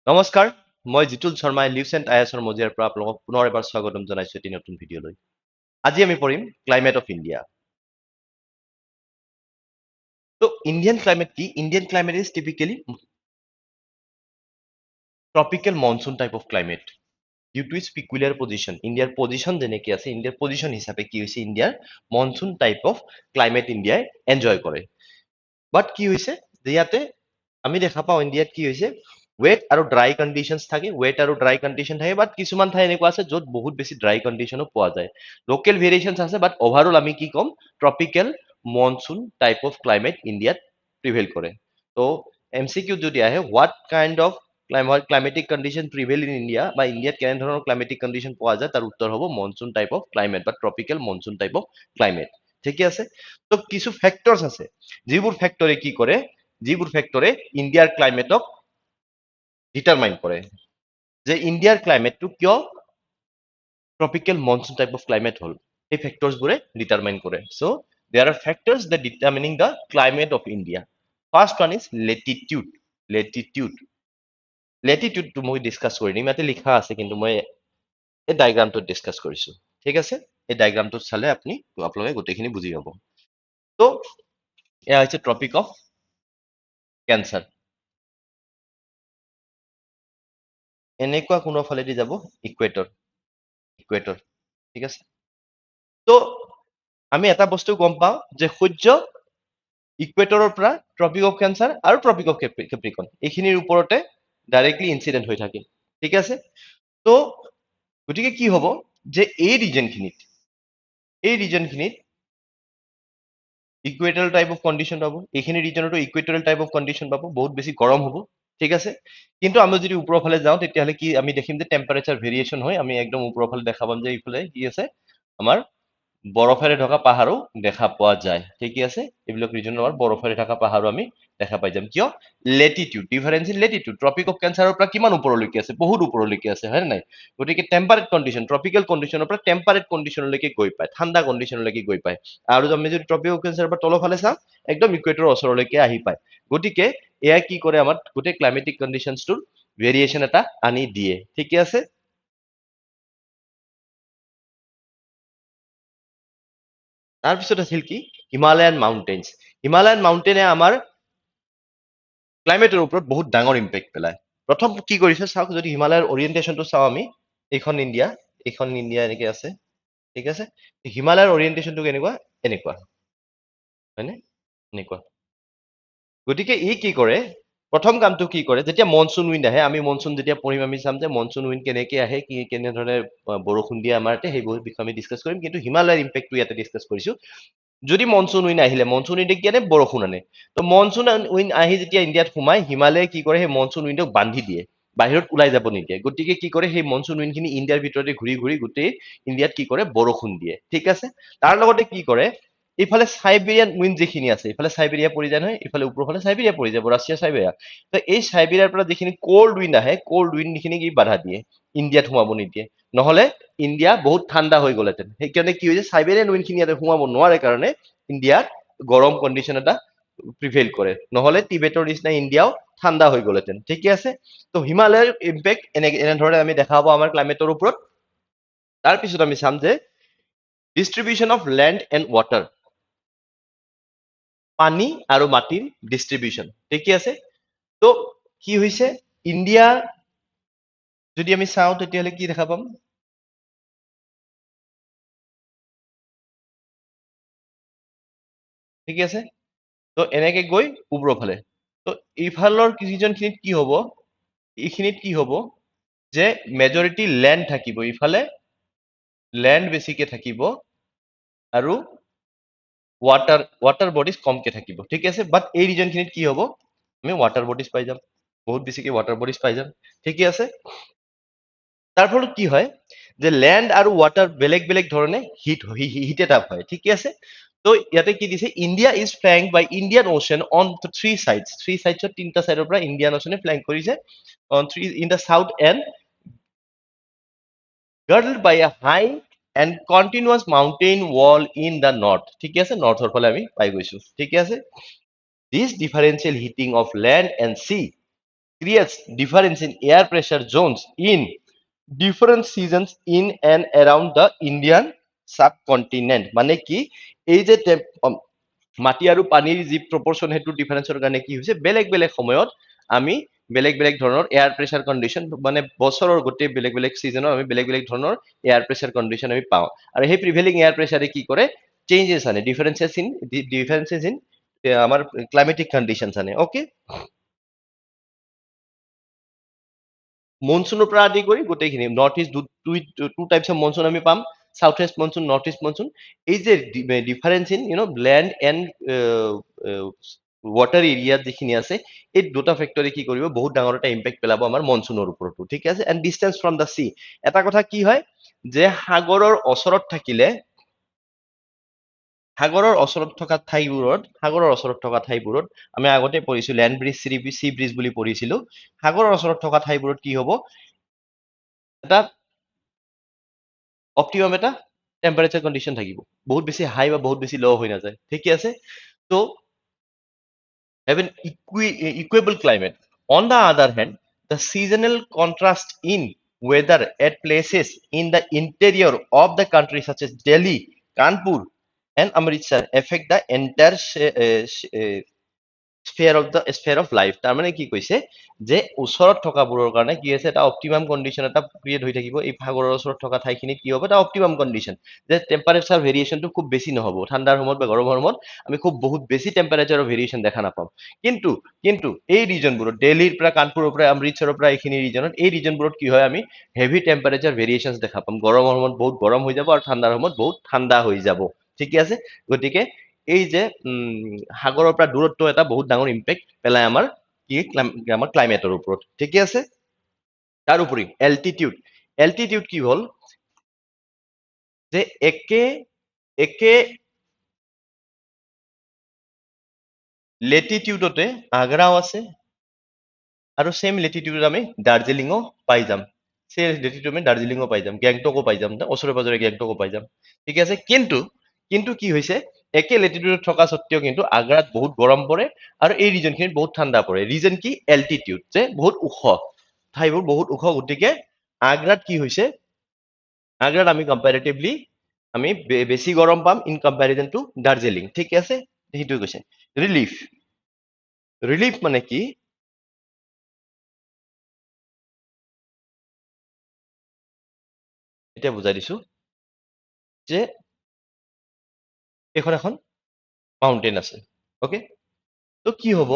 নমস্কাৰ মই জিতুল শৰ্মাই Lucent IAS ৰ মজিয়াৰ পৰা আপোনালোকক পুনৰ এবাৰ স্বাগতম জনাইছো এটি নতুন ভিডিঅ'লৈ আজি আমি পঢ়িম ক্লাইমেট অফ ইণ্ডিয়া তো ইণ্ডিয়ান ক্লাইমেট কি Indian climate is typically tropical monsoon type of climate due to its peculiar position ইণ্ডিয়াৰ পজিশন যেনেকৈ আছে ইণ্ডিয়াৰ পজিশন হিচাপে কি হৈছে ইণ্ডিয়াৰ মনসুন টাইপ অফ ক্লাইমেট ইণ্ডিয়াই এনজয় কৰে বাট কি হৈছে যে ইয়াতে আমি দেখা পাওঁ ইণ্ডিয়াত কি হৈছে ৱেট আৰু ড্ৰাই কণ্ডিশ্যনছ থাকে ৱেট আৰু ড্ৰাই কণ্ডিশ্যন থাকে বাট কিছুমান ঠাই এনেকুৱা আছে য'ত বহুত বেছি ড্ৰাই কণ্ডিশ্যনো পোৱা যায় লোকেল ভেৰিয়েশ্যনছ আছে বাট অভাৰঅল আমি কি ক'ম tropical monsoon type of climate ইণ্ডিয়াত প্ৰিভেইল কৰে তো এমচিকিউত যদি আহে what kind of climatic condition prevail in India বা ইণ্ডিয়াত কেনেধৰণৰ ক্লাইমেটিক কণ্ডিশ্যন পোৱা যায় তাৰ উত্তৰ হ'ব মনচুন টাইপ অফ ক্লাইমেট বা tropical monsoon type of climate ঠিকে আছে তো কিছু ফেক্টৰছ আছে যিবোৰ ফেক্টৰে কি কৰে যিবোৰ ফেক্টৰে ইণ্ডিয়াৰ ক্লাইমেটক ডিটাৰমাইন কৰে যে ইণ্ডিয়াৰ ক্লাইমেটটো কিয় tropical monsoon type of climate হ'ল এই ফেক্টৰছবোৰে ডিটাৰমাইন কৰে so' there are factors that determining the climate of India first one is latitude latitude লেটিটিউডটো মই ডিছকাছ কৰি দিম ইয়াতে লিখা আছে কিন্তু মই এই ডায়েগ্ৰামটোত ডিছকাছ কৰিছোঁ ঠিক আছে এই ডায়েগ্ৰামটোত চালে আপোনালোকে গোটেইখিনি বুজি পাব তো এয়া হৈছে ট্ৰপিক অফ কেঞ্চাৰ এনেকুৱা কোনো ফালেদি যাব ইকুৱেটৰ ঠিক আছে তো আমি এটা বস্তু গম পাওঁ যে সূৰ্য ইকুৱেটৰৰ পৰা ট্ৰপিক অফ কেঞ্চাৰ আৰু ট্ৰপিক অফ কেপ্ৰিকন এইখিনিৰ ওপৰতে ডাইৰেক্টলি ইনচিডেণ্ট হৈ থাকে ঠিক আছে তো গতিকে কি হ'ব যে এই ৰিজনখিনিত ইকুৱেটৰেল টাইপ অফ কণ্ডিশ্যন পাব এইখিনি ৰিজনতো ইকুৱেটৰেল টাইপ অফ কণ্ডিশ্যন পাব বহুত বেছি গৰম হ'ব ঠিক আছে কিন্তু আমি যদি ওপৰৰ ফালে যাওঁ তেতিয়াহ'লে কি আমি দেখিম যে টেম্পাৰেচাৰ ভেৰিয়েশ্যন হয় আমি একদম ওপৰৰ ফালে দেখা পাম যে এইফালে কি আছে আমাৰ বৰফেৰে ঢকা পাহাৰো দেখা পোৱা যায় ঠিকে আছে এইবিলাক ৰিজনৰ আমাৰ বৰফেৰে ঢকা পাহাৰো আমি দেখা পাই যাম কিয় Latitude difference in Latitude tropic of কেঞ্চাৰৰ পৰা কিমান ওপৰলৈকে আছে বহুত ওপৰলৈকে আছে হয় নাই গতিকে টেম্পাৰেট কণ্ডিশ্যন ট্ৰপিকেল কণ্ডিশ্যনৰ পৰা টেম্পাৰেট কণ্ডিশ্যনলৈকে গৈ পায় ঠাণ্ডা কণ্ডিশ্যনলৈকে গৈ পায় আৰু আমি যদি ট্ৰপিক অফ কেঞ্চাৰৰ পৰা তলৰ ফালে চাওঁ একদম ইকুৱেটৰৰ ওচৰলৈকে আহি পায় গতিকে এয়া কি কৰে আমাৰ গোটেই ক্লাইমেটিক কণ্ডিশ্যনছটোৰ ভেৰিয়েশ্যন এটা আনি দিয়ে ঠিকে আছে তাৰপিছত আছিল কি হিমালয়ান মাউণ্টেইনে আমাৰ ক্লাইমেটৰ ওপৰত বহুত ডাঙৰ ইম্পেক্ট পেলায় প্ৰথম কি কৰিছে চাওক যদি হিমালয়াৰ অৰিয়েণ্টেশ্যনটো চাওঁ আমি এইখন ইণ্ডিয়া এনেকে আছে ঠিক আছে হিমালয়াৰ অৰিয়েণ্টেশ্যনটো কেনেকুৱা এনেকুৱা হয়নে এনেকুৱা গতিকে ই কি কৰে প্ৰথম কামটো কি কৰে যেতিয়া মনচুন উইণ্ড আহে আমি মনচুন যেতিয়া পঢ়িম আমি চাম যে মনচুন উইণ্ড কেনেকে আহে কি কেনেধৰণে বৰষুণ দিয়ে আমাৰ সেইবোৰ বিষয়ে আমি ডিছকাছ কৰিম কিন্তু হিমালয়াৰ ইম্পেক্টটো ইয়াতে ডিছকাছ কৰিছো যদি মনচুন উইণ্ড আহিলে মনচুন উইণ্ডে কি আনে বৰষুণ আনে তো মনচুন উইণ্ড আহি যেতিয়া ইণ্ডিয়াত সোমাই হিমালয়ে কি কৰে সেই মনচুন উইণ্ডক বান্ধি দিয়ে বাহিৰত ওলাই যাব নিদিয়ে গতিকে কি কৰে সেই মনচুন উইণ্ডখিনি ইণ্ডিয়াৰ ভিতৰতে ঘূৰি ঘূৰি গোটেই ইণ্ডিয়াত কি কৰে বৰষুণ দিয়ে ঠিক আছে তাৰ লগতে কি কৰে ইফালে সাইবেৰিয়ান উইণ্ড যিখিনি আছে ইফালে সাইবেৰিয়া পৰি যায় নহয় ইফালে ওপৰৰ ফালে সাইবেৰিয়া পৰি যাব ৰাছিয়া সাইবেৰিয়া তো এই সাইবেৰিয়াৰ পৰা যিখিনি কোল্ড উইণ্ড আহে কোল্ড উইণ্ডখিনি কি বাধা দিয়ে ইণ্ডিয়াত সোমাব নিদিয়ে নহলে ইণ্ডিয়া বহুত ঠাণ্ডা হৈ গ'লহেঁতেন সেইকাৰণে কি হৈছে সাইবেৰিয়ান উইণ্ডখিনি ইয়াতে সোমাব নোৱাৰে কাৰণে ইণ্ডিয়াত গৰম কণ্ডিশ্যন এটা প্ৰিভেইল কৰে নহলে টিবেটৰ নিচিনা ইণ্ডিয়াও ঠাণ্ডা হৈ গ'লহেঁতেন ঠিকে আছে তো হিমালয়ৰ ইম্পেক্ট এনেধৰণে আমি দেখা পাওঁ আমাৰ ক্লাইমেটৰ ওপৰত তাৰপিছত আমি চাম যে distribution of land and water পানী আৰু মাটিৰ ডিষ্ট্ৰিবিউশ্যন ঠিকে আছে তো কি হৈছে ইণ্ডিয়া যদি আমি চাওঁ তেতিয়াহ'লে কি দেখা পাম ঠিক আছে তো এনেকে গৈ ওপৰৰ ফালে তো ইফালৰ ৰিজনখিনিত কি হ'ব এইখিনিত কি হ'ব যে মেজৰিটি লেণ্ড থাকিব ইফালে লেণ্ড বেছিকে থাকিব আৰু ৱাটাৰ বডিজ কমকে থাকিব ঠিক আছে বাট এই ৰিজনখিনিত কি হ'ব আমি ৱাটাৰ বডিজ পাই যাম বহুত বেছিকে ৱাটাৰ বডিজ পাই যাম ঠিকে আছে তাৰ ফলত কি হয় যে লেণ্ড আৰু ৱাটাৰ বেলেগ বেলেগ ধৰণে হিটেড আপ হয় ঠিকে আছে তো ইয়াতে কি দিছে India is flanked by Indian ocean on three চাইডছত তিনিটা চাইডৰ পৰা ইণ্ডিয়ান অ'চেনে ফ্লেংক কৰিছে on three in the south and girdled by a high and continuous mountain wall in the north ঠিক আছে নৰ্থৰ ফালে আমি পাই গৈছো ঠিক আছে this differential heating of land and sea creates difference in air pressure zones in different seasons in and around the Indian subcontinent মানে কি এই যে মাটি আৰু পানীৰ যি প্ৰপৰশ্যন সেইটো ডিফাৰেন্সৰ কাৰণে কি হৈছে বেলেগ বেলেগ সময়ত আমি বেলেগ বেলেগ ধৰণৰ এয়াৰ প্ৰেছাৰ কণ্ডিশ্যন মানে বছৰৰ গোটেই বেলেগ বেলেগ ছিজনত আমি বেলেগ বেলেগ ধৰণৰ এয়াৰ প্ৰেছাৰ কণ্ডিশ্যন আমি পাওঁ আৰু সেই প্ৰিভেইলিং এয়াৰ প্ৰেছাৰে কি কৰে চেঞ্জেছ আনে ডিফাৰেন্সেছ ইন আমাৰ ক্লাইমেটিক কণ্ডিশ্যনছ আনে অ'কে মনচুনৰ পৰা আদি কৰি গোটেইখিনি north east two types of monsoon আমি পাম south east monsoon north east monsoon এই যে difference in land and water এৰিয়াত যিখিনি আছে এই দুটা ফেক্টৰে কি কৰিব বহুত ডাঙৰ এটা ইম্পেক্ট পেলাব আমাৰ মনচুনৰ ওপৰতো ঠিক আছে and distance from the sea এটা কথা কি হয় যে সাগৰৰ ওচৰত থাকিলে সাগৰৰ ওচৰত থকা ঠাইবোৰত আমি আগতে পঢ়িছো লেণ্ড ব্ৰিজ সি ব্ৰিজ বুলি পঢ়িছিলো সাগৰৰ ওচৰত থকা ঠাইবোৰত কি হ'ব এটা অপটিমাম এটা টেম্পাৰেচাৰ কণ্ডিশ্যন থাকিব বহুত বেছি হাই বা বহুত বেছি ল' হৈ নাযায় ঠিকে আছে ত' have an equable climate on the other hand the seasonal contrast in weather at places in the interior of the country such as Delhi, Kanpur and Amritsar affect the entire sphere of life তাৰমানে কি কৈছে যে ওচৰত থকাবোৰৰ কাৰণে কি আছে এটা optimum condition এটা ক্ৰিয়েট হৈ থাকিব এই সাগৰৰ ওচৰত থকা ঠাইখিনিত কি হ'ব এটা অপটিমাম কণ্ডিশ্যন যে টেম্পাৰেচাৰ ভেৰিয়েশ্যনটো খুব বেছি নহ'ব ঠাণ্ডাৰ সময়ত বা গৰমৰ সময়ত আমি খুব বহুত বেছি টেম্পাৰেচাৰৰ ভেৰিয়েশ্যন দেখা নাপাম কিন্তু এই ৰিজনবোৰত দিল্লীৰ পৰা কানপুৰৰ পৰা অমৃতসৰৰ পৰা এইখিনি ৰিজনত এই ৰিজনবোৰত কি হয় আমি হেভি টেম্পাৰেচাৰ ভেৰিয়েশ্যন দেখা পাম গৰমৰ সময়ত বহুত গৰম হৈ যাব আৰু ঠাণ্ডাৰ সময়ত বহুত ঠাণ্ডা হৈ যাব ঠিকে আছে গতিকে এই যে সাগৰৰ পৰা দূৰত্ব এটা বহুত ডাঙৰ ইম্পেক্ট পেলাই আমাৰ ক্লাইমেটৰ ওপৰত ঠিকে আছে তাৰোপৰি এল্টিটিউড কি হ'ল যে একে লেটিটিউডতে আগ্ৰাও আছে আৰু সেম লেটিটিউডত আমি দাৰ্জিলিঙো পাই যাম সেই লেটিটিউড আমি দাৰ্জিলিঙো পাই যাম গেংটকো পাই যাম ওচৰে পাজৰে গেংটকো পাই যাম ঠিক আছে কিন্তু কি হৈছে একে লেটিটিউডত থকা স্বত্তেও কিন্তু আগ্ৰাত বহুত গৰম পৰে আৰু এই ৰিজনখিনিত বহুত ঠাণ্ডা পৰে ৰিজন কি এল্টিটিউড যে বহুত ওখ ঠাইবোৰ বহুত ওখ গতিকে আগ্ৰাত কি হৈছে আগ্ৰাত আমি কম্পেৰেটিভলি আমি বেছি গৰম পাম ইন কম্পেৰিজন টু দাৰ্জিলিং ঠিক আছে সেইটোৱে কৈছে ৰিলিফ মানে কি এতিয়া বুজাই দিছো যে এখন মাউণ্টেইন আছে অকে তো কি হ'ব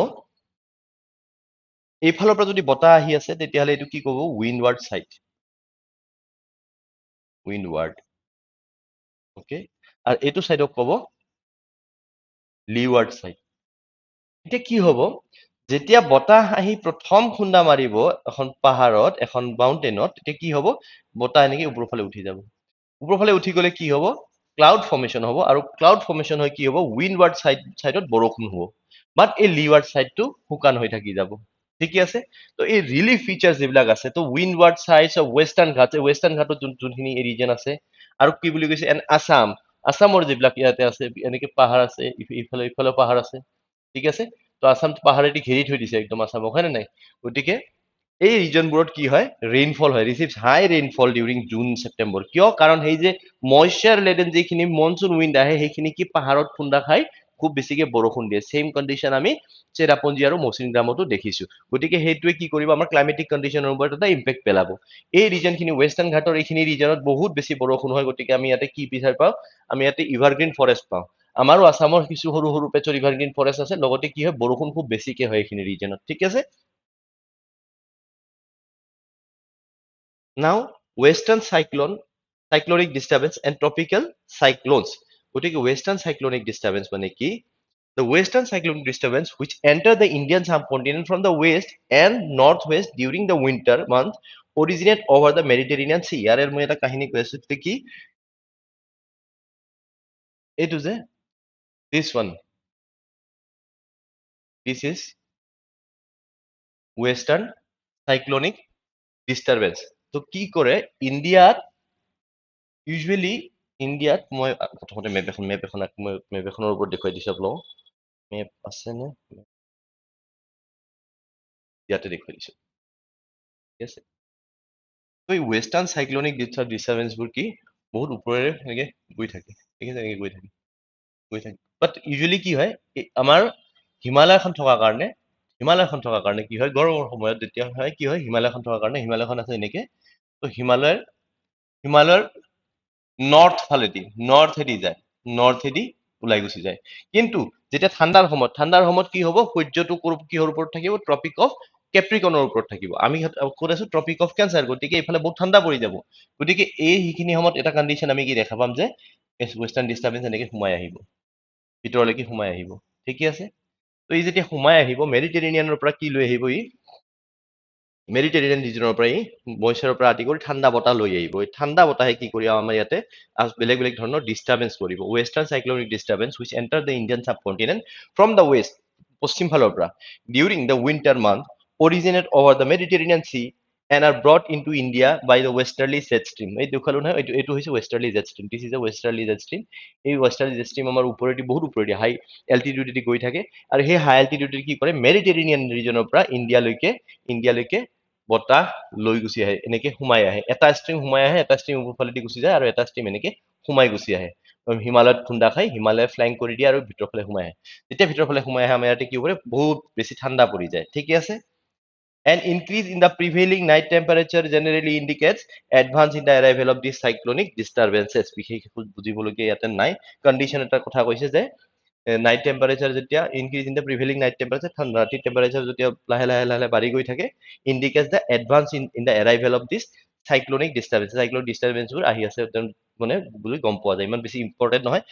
এইফালৰ পৰা যদি বতাহ আহি আছে তেতিয়াহ'লে এইটো কি ক'ব উইণ্ডৱাৰ্ড অকে আৰু এইটো চাইডক ক'ব লিৱাৰ্ড চাইড এতিয়া কি হ'ব যেতিয়া বতাহ আহি প্ৰথম খুন্দা মাৰিব এখন পাহাৰত এখন মাউণ্টেইনত তেতিয়া কি হ'ব বতাহ এনেকে ওপৰৰ ফালে উঠি যাব ওপৰৰ ফালে উঠি গ'লে কি হ'ব ক্লাউড ফৰ্মেশ্যন হ'ব আৰু ক্লাউড ফৰ্মেশ্যন হৈ কি হ'ব উইণ্ডৱাৰ্ড চাইডত বৰষুণ হ'ব বাট এই লিৱাৰ্ড চাইডটো শুকান হৈ থাকি যাব ঠিকে আছে তো এই ৰিলিফ ফিচাৰ্ছ যিবিলাক আছে তো উইণ্ডৱাৰ্ড চাইডছ অফ ৱেষ্টাৰ্ণ ঘাটত যোনখিনি ৰিজন আছে আৰু কি বুলি কৈছে এন আছামৰ যিবিলাক ইয়াতে আছে এনেকে পাহাৰ আছে ইফালে পাহাৰ আছে ঠিক আছে তো আছাম পাহাৰেদি ঘেৰি থৈ দিছে একদম আছামক হয় নে নাই গতিকে এই ৰিজনবোৰত কি হয় ৰেইনফল হয় ৰিচিভছ হাই ৰেইনফল ডিউৰিং জুন ছেপ্টেম্বৰ কিয় কাৰণ সেই যে মইশ্চাৰ লেডেন যিখিনি মনচুন উইণ্ড আহে সেইখিনি কি পাহাৰত খুন্দা খাই খুব বেছিকে বৰষুণ দিয়ে ছেইম কণ্ডিশ্যন আমি চেৰাপুঞ্জী আৰু মৌচিনৰামতো দেখিছো গতিকে সেইটোৱে কি কৰিব আমাৰ ক্লাইমেটিক কণ্ডিশ্যনৰ ওপৰত এটা ইম্পেক্ট পেলাব এই ৰিজনখিনি ৱেষ্টাৰ্ণ ঘাটৰ এইখিনি ৰিজনত বহুত বেছি বৰষুণ হয় গতিকে আমি ইয়াতে কি বিচাৰ পাওঁ আমি ইয়াতে ইভাৰগ্ৰীণ ফৰেষ্ট পাওঁ আমাৰো আছামৰ কিছু সৰু সৰু পেচৰ ইভাৰগ্ৰীণ ফৰেষ্ট আছে লগতে কি হয় বৰষুণ খুব বেছিকে হয় এইখিনি ৰিজনত ঠিক আছে নাও western cyclonic disturbance and tropical cyclones গতিকে ৱেষ্টাৰ্ণ cyclonic disturbance মানে কি the western cyclonic disturbance which enter the Indian subcontinent from the west and northwest during the winter month originate over the Mediterranean Sea ইয়াৰে মই এটা কাহিনী কৈ আছো কি এইটো যে this is western cyclonic disturbance তো কি কৰে ইণ্ডিয়াত মই প্ৰথমতে মেপ এখনৰ ওপৰত দেখুৱাই দিছো আপোনালোকক মেপ আছে নে ইয়াতে দেখুৱাই দিছো ঠিক আছে তো এই ৱেষ্টাৰ্ণ চাইক্লনিক ডিষ্টাৰবেন্সবোৰ কি বহুত ওপৰেৰে এনেকে গৈ থাকে ঠিক আছে এনেকে গৈ থাকে বাট ইউজুৱেলি কি হয় আমাৰ হিমালয়খন থকাৰ কাৰণে কি হয় গৰমৰ সময়ত যেতিয়া হয় কি হয় হিমালয়খন থকাৰ কাৰণে হিমালয়খন আছে এনেকে তো হিমালয়ৰ নৰ্থেদি যায় নৰ্থেদি ওলাই গুচি যায় কিন্তু যেতিয়া ঠাণ্ডাৰ সময়ত কি হ'ব সূৰ্যটো কিহৰ ওপৰত থাকিব ট্ৰপিক অফ কেপ্ৰিকনৰ ওপৰত থাকিব আমি ক'ত আছো ট্ৰপিক অফ কেঞ্চাৰ গতিকে এইফালে বহুত ঠাণ্ডা পৰি যাব গতিকে সেইখিনি সময়ত এটা কণ্ডিশ্যন আমি কি দেখা পাম যে ৱেষ্টাৰ্ণ ডিষ্টাৰবেন্স এনেকে সোমাই আহিব ভিতৰলৈকে সোমাই আহিব ঠিকে আছে তো ই যেতিয়া সোমাই আহিব মেডিটেৰেনিয়ানৰ পৰা কি লৈ আহিব ই মেডিটেৰেনিয়ান ৰিজনৰ পৰা মইশ্চাৰৰ পৰা আদি কৰি ঠাণ্ডা বতাহ লৈ আহিব এই ঠাণ্ডা বতাহে কি কৰিব আমাৰ ইয়াতে বেলেগ বেলেগ ধৰণৰ ডিষ্টাৰবেন্স কৰিব western cyclonic disturbance which enter the Indian subcontinent from the west পশ্চিম ফালৰ পৰা during the winter month originate over the Mediterranean sea and are brought into India by the westerly jet stream এই দুখালো নহয় এইটো হৈছে westerly jet stream this is a westerly jet stream এই westerly jet stream আমাৰ ওপৰেদি বহুত ওপৰেদি হাই এল্টিটিউডেদি গৈ থাকে আৰু সেই হাই এল্টিটিউডেদি কি কৰে মেডিটেৰেনিয়ান ৰিজনৰ পৰা ইণ্ডিয়ালৈকে বতাহ লৈ গুচি আহে এনেকে সোমাই আহে এটা ষ্ট্ৰীম সোমাই আহে এটা ষ্ট্ৰীম ওপৰফালেদি গুচি যায় আৰু এটা ষ্ট্ৰীম এনেকে সোমাই গুচি আহে হিমালয়ত খুন্দা খাই হিমালয় ফ্লাইং কৰি দিয়ে আৰু ভিতৰ ফালে সোমাই আহে যেতিয়া ভিতৰ ফালে সোমাই আহে আমাৰ ইয়াতে কি কৰে বহুত বেছি ঠাণ্ডা পৰি যায় ঠিকে আছে An increase in the prevailing night temperature generally indicates advance in the arrival of these cyclonic disturbances. বিশেষ বুজিবলগীয়া ইয়াতে নাই কণ্ডিশ্যন এটা কথা কৈছে যে নাইট টেম্পাৰেচাৰ যেতিয়া increase in the prevailing night temperature ৰাতিৰ টেম্পাৰেচাৰ যেতিয়া লাহে লাহে বাঢ়ি গৈ থাকে indicates the advance in the arrival of this cyclonic ডিষ্টাৰবেন্সবোৰ আহি আছে মানে বুলি গম পোৱা যায় ইমান বেছি ইম্পৰ্টেণ্ট নহয়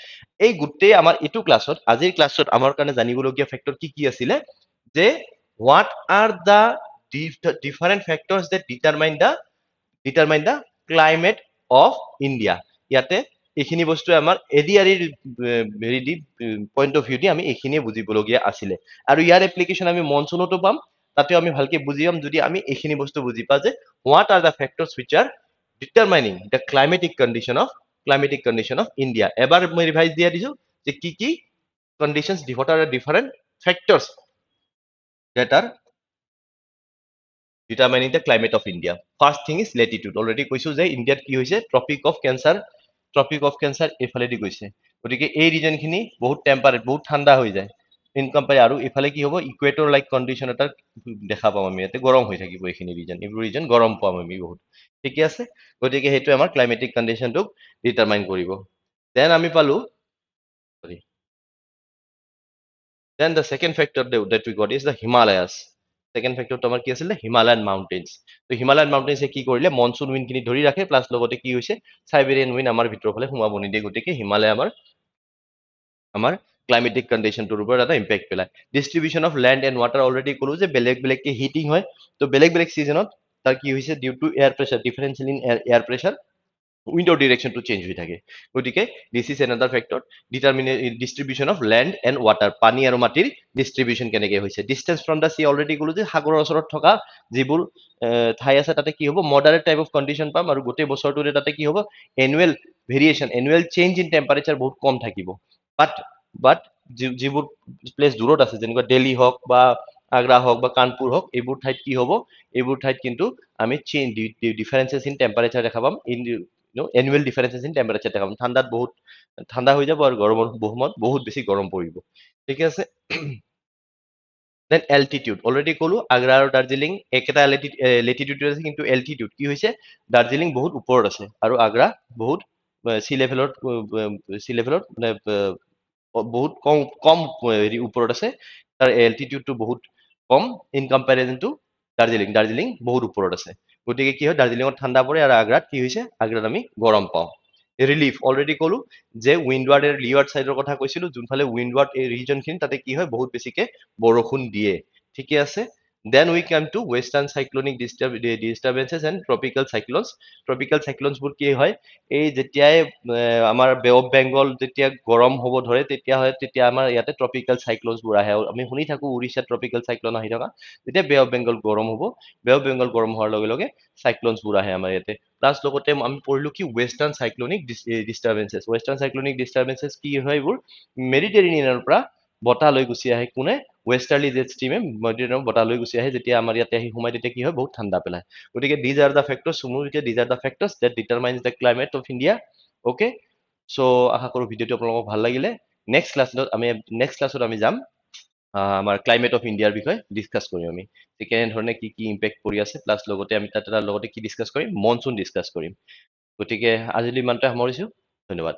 এই গোটেই আমাৰ এইটো ক্লাছত আজিৰ ক্লাছত আমাৰ কাৰণে জানিবলগীয়া ফেক্টৰ কি কি আছিলে যে what are the different factors that determine the climate of India ইয়াতে এইখিনি বস্তু আমাৰ ADRE পইণ্ট অফ ভিউ দি আমি এইখিনিয়ে বুজিবলগীয়া আছিলে আৰু ইয়াৰ এপ্লিকেশ্যন আমি মনচুনতো পাম তাতেও আমি ভালকে বুজি পাম যদি আমি এইখিনি বস্তু বুজি পাওঁ যে what are the factors which are determining the climatic condition of India এবাৰ মই ৰিভাইজ দিয়া দিছো যে কি conditions what are the different factors that are determining the climate of India. First thing is latitude. Already কৈছো যে ইণ্ডিয়াত কি হৈছে ট্ৰপিক অফ কেঞ্চাৰ এইফালেদি গৈছে গতিকে এই ৰিজন খিনি বহুত টেম্পাৰেট বহুত ঠাণ্ডা হৈ যায় ইনকম্পেয়াৰ আৰু ইফালে কি হ'ব ইকুৱেটৰ লাইক কণ্ডিশ্যন এটা দেখা পাম আমি ইয়াতে গৰম হৈ থাকিব এইখিনি এইবোৰ ৰিজন গৰম পাম আমি বহুত ঠিকে আছে গতিকে সেইটো আমাৰ ক্লাইমেটিক কণ্ডিশ্যনটোক ডিটাৰমাইন কৰিব দেন আমি পালো Then the second factor that we got is the Himalayas. Second factor to আমাৰ কি আছিল হিমালয়ান মাউণ্টেইনছ তো হিমালয়ান মাউণ্টেইনছে কি কৰিলে মনচুন উইণ্ডখিনি ধৰি ৰাখে প্লাছ লগতে কি হৈছে চাইবেৰিয়ান উইণ্ড আমাৰ ভিতৰৰ ফালে সোমাব নিদিয়ে গতিকে হিমালয় আমাৰ ক্লাইমেটিক কণ্ডিশ্যনটোৰ ওপৰত এটা ইম্পেক্ট পেলায় distribution of land and water already ক'লো যে বেলেগকে হিটিং হয় তো বেলেগ ছিজনত তাৰ কি হৈছে due to air pressure differential in air pressure উইণ্ডৰ ডিৰেকশ্যনটো চেঞ্জ হৈ থাকে গতিকে this is another factor distribution of land and water পানী আৰু মাটিৰ ডিষ্ট্ৰিবিউশ্যন কেনেকৈ হৈছে distance from the sea already ক'লো যে সাগৰৰ ওচৰত থকা যিবোৰ ঠাই আছে তাতে কি হ'ব মডাৰেট টাইপ অফ কণ্ডিশ্যন পাম আৰু গোটেই বছৰটোৰে তাতে কি হ'ব এনুৱেল চেঞ্জ ইন টেম্পাৰেচাৰ বহুত কম থাকিব বাট যিবোৰ প্লেচ দূৰত আছে যেনেকুৱা দিল্লী হওক বা আগ্ৰা হওক বা কানপুৰ হওক এইবোৰ ঠাইত কি হ'ব এইবোৰ ঠাইত কিন্তু আমি ডিফাৰেঞ্চেছ ইন টেম্পাৰেচাৰ দেখা পাম এনুৱেল ডিফাৰেঞ্চেছ ইন টেম্পাৰেচাৰ দেখা পাম ঠাণ্ডাত বহুত ঠাণ্ডা হৈ যাব আৰু গৰমৰ সময়ত বহুত বেছি গৰম পৰিব ঠিক আছে দেন এল্টিটিউড অলৰেডি ক'লো আগ্ৰা আৰু দাৰ্জিলিং একেটা লেটিটিউড আছে কিন্তু এল্টিটিউড কি হৈছে দাৰ্জিলিং বহুত ওপৰত আছে আৰু আগ্ৰা বহুত চি লেভেলত মানে বহুত কম হেৰি ওপৰত আছে তাৰ এল্টিটিউডটো বহুত কম ইন কম্পেৰিজন টু দাৰ্জিলিং বহুত ওপৰত আছে গতিকে কি হয় দাৰ্জিলিঙত ঠাণ্ডা পৰে আৰু আগ্ৰাত কি হৈছে আগ্ৰাত আমি গৰম পাওঁ ৰিলিফ অলৰেডি ক'লো যে উইণ্ডৱাৰ্ড আৰু লিৱাৰ্ড ছাইডৰ কথা কৈছিলো যোনফালে উইণ্ডৱাৰ্ড এই ৰিজনখিনি তাতে কি হয় বহুত বেছিকে বৰষুণ দিয়ে ঠিকে আছে then we come to western cyclonic disturbances and tropical চাইক্লনছবোৰ কি হয় এই যেতিয়াই আমাৰ বে অফ বেংগল যেতিয়া গৰম হ'ব ধৰে তেতিয়া আমাৰ ইয়াতে ট্ৰপিকেল চাইক্লনছবোৰ আহে আমি শুনি থাকো উৰিষ্যাত ট্ৰপিকেল চাইক্লন আহি থকা যেতিয়া বে অফ বেংগল গৰম হ'ব বে অফ বেংগল গৰম হোৱাৰ লগে লগে চাইক্লনছবোৰ আহে আমাৰ ইয়াতে প্লাছ লগতে আমি পঢ়িলো কি ৱেষ্টাৰ্ণ চাইক্লনিক ডিষ্টাৰবেন্সেছ কি হয় এইবোৰ মেডিটেৰেনিয়ানৰ পৰা বতাহ লৈ গুচি আহে কোনে ৱেষ্টাৰ্লি জেট ষ্ট্ৰীমে বতাহ লৈ গুচি আহে যেতিয়া আমাৰ ইয়াতে আহি সোমাই তেতিয়া কি হয় বহুত ঠাণ্ডা পেলায় গতিকে these are the factors these are the factors that determines the climate of India okay so' আশা কৰোঁ ভিডিঅ'টো আপোনালোকক ভাল লাগিলে নেক্সট ক্লাছত আমি যাম আমাৰ ক্লাইমেট অফ ইণ্ডিয়াৰ বিষয়ে ডিছকাছ কৰিম আমি কেনেধৰণে কি কি ইম্পেক্ট কৰি আছে প্লাছ লগতে আমি তাৰ লগতে কি ডিছকাছ কৰিম মনচুন ডিছকাছ কৰিম গতিকে আজিলৈ ইমানতে সামৰিছোঁ ধন্যবাদ